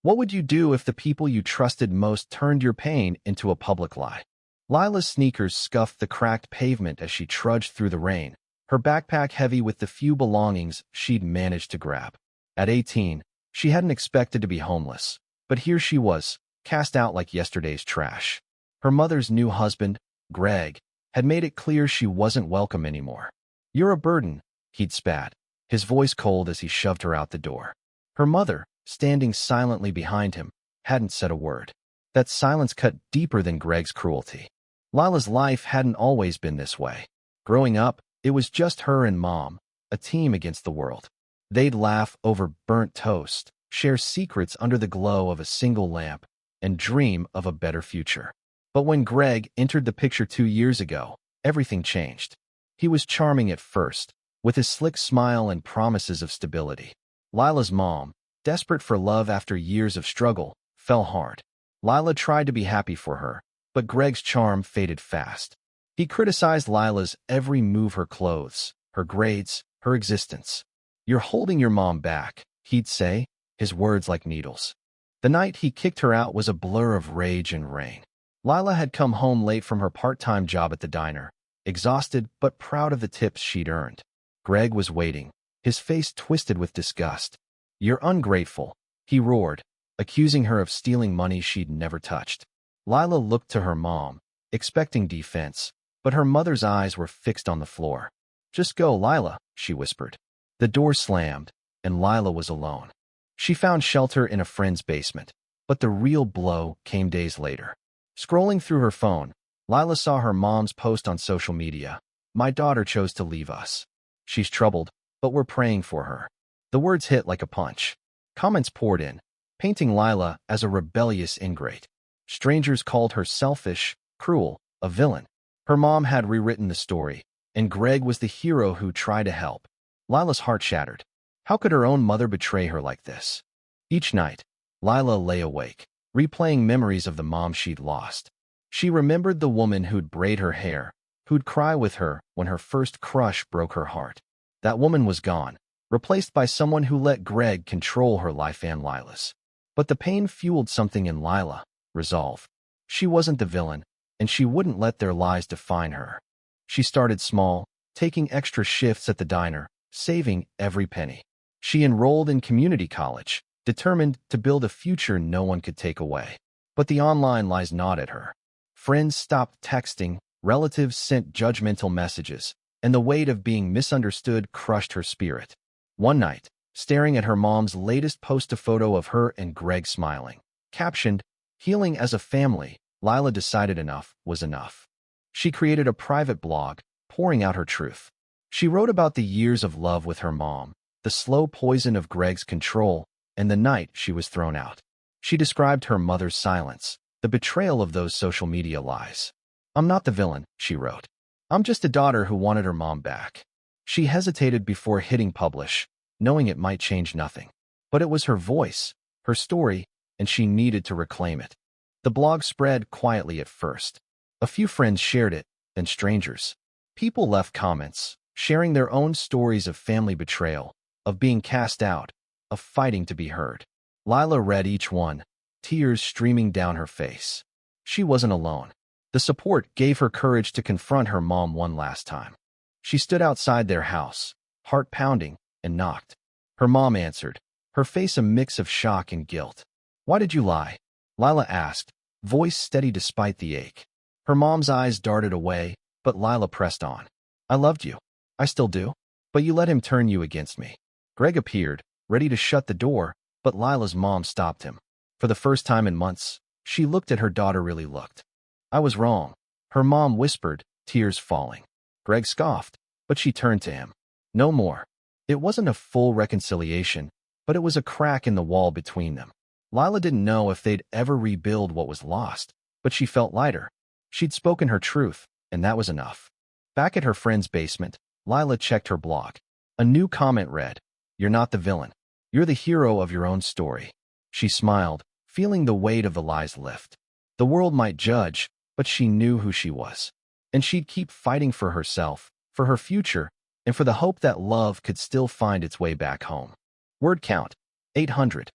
What would you do if the people you trusted most turned your pain into a public lie? Lila's sneakers scuffed the cracked pavement as she trudged through the rain, her backpack heavy with the few belongings she'd managed to grab. At 18, she hadn't expected to be homeless, but here she was, cast out like yesterday's trash. Her mother's new husband, Greg, had made it clear she wasn't welcome anymore. "You're a burden," he'd spat, his voice cold as he shoved her out the door. Her mother, standing silently behind him, hadn't said a word. That silence cut deeper than Greg's cruelty. Lila's life hadn't always been this way. Growing up, it was just her and Mom, a team against the world. They'd laugh over burnt toast, share secrets under the glow of a single lamp, and dream of a better future. But when Greg entered the picture 2 years ago, everything changed. He was charming at first, with his slick smile and promises of stability. Lila's mom, desperate for love after years of struggle, fell hard. Lila tried to be happy for her, but Greg's charm faded fast. He criticized Lila's every move, her clothes, her grades, her existence. "You're holding your mom back," he'd say, his words like needles. The night he kicked her out was a blur of rage and rain. Lila had come home late from her part-time job at the diner, exhausted but proud of the tips she'd earned. Greg was waiting, his face twisted with disgust. "You're ungrateful," he roared, accusing her of stealing money she'd never touched. Lila looked to her mom, expecting defense, but her mother's eyes were fixed on the floor. "Just go, Lila," she whispered. The door slammed, and Lila was alone. She found shelter in a friend's basement, but the real blow came days later. Scrolling through her phone, Lila saw her mom's post on social media. "My daughter chose to leave us. She's troubled, but we're praying for her." The words hit like a punch. Comments poured in, painting Lila as a rebellious ingrate. Strangers called her selfish, cruel, a villain. Her mom had rewritten the story, and Greg was the hero who tried to help. Lila's heart shattered. How could her own mother betray her like this? Each night, Lila lay awake, replaying memories of the mom she'd lost. She remembered the woman who'd braid her hair, who'd cry with her when her first crush broke her heart. That woman was gone, replaced by someone who let Greg control her life and Lila's. But the pain fueled something in Lila: resolve. She wasn't the villain, and she wouldn't let their lies define her. She started small, taking extra shifts at the diner, saving every penny. She enrolled in community college, determined to build a future no one could take away. But the online lies gnawed at her. Friends stopped texting, relatives sent judgmental messages, and the weight of being misunderstood crushed her spirit. One night, staring at her mom's latest post, a photo of her and Greg smiling, captioned, "Healing as a family," Lila decided enough was enough. She created a private blog, pouring out her truth. She wrote about the years of love with her mom, the slow poison of Greg's control, and the night she was thrown out. She described her mother's silence, the betrayal of those social media lies. "I'm not the villain," she wrote. "I'm just a daughter who wanted her mom back." She hesitated before hitting publish, knowing it might change nothing. But it was her voice, her story, and she needed to reclaim it. The blog spread quietly at first. A few friends shared it, then strangers. People left comments, sharing their own stories of family betrayal, of being cast out, of fighting to be heard. Lila read each one, tears streaming down her face. She wasn't alone. The support gave her courage to confront her mom one last time. She stood outside their house, heart pounding, and knocked. Her mom answered, her face a mix of shock and guilt. "Why did you lie?" Lila asked, voice steady despite the ache. Her mom's eyes darted away, but Lila pressed on. "I loved you. I still do. But you let him turn you against me." Greg appeared, ready to shut the door, but Lila's mom stopped him. For the first time in months, she looked at her daughter really looked. "I was wrong," her mom whispered, tears falling. Greg scoffed, but she turned to him. "No more." It wasn't a full reconciliation, but it was a crack in the wall between them. Lila didn't know if they'd ever rebuild what was lost, but she felt lighter. She'd spoken her truth, and that was enough. Back at her friend's basement, Lila checked her blog. A new comment read, "You're not the villain. You're the hero of your own story." She smiled, feeling the weight of the lies lift. The world might judge, but she knew who she was. And she'd keep fighting for herself, for her future, and for the hope that love could still find its way back home. Word count, 800.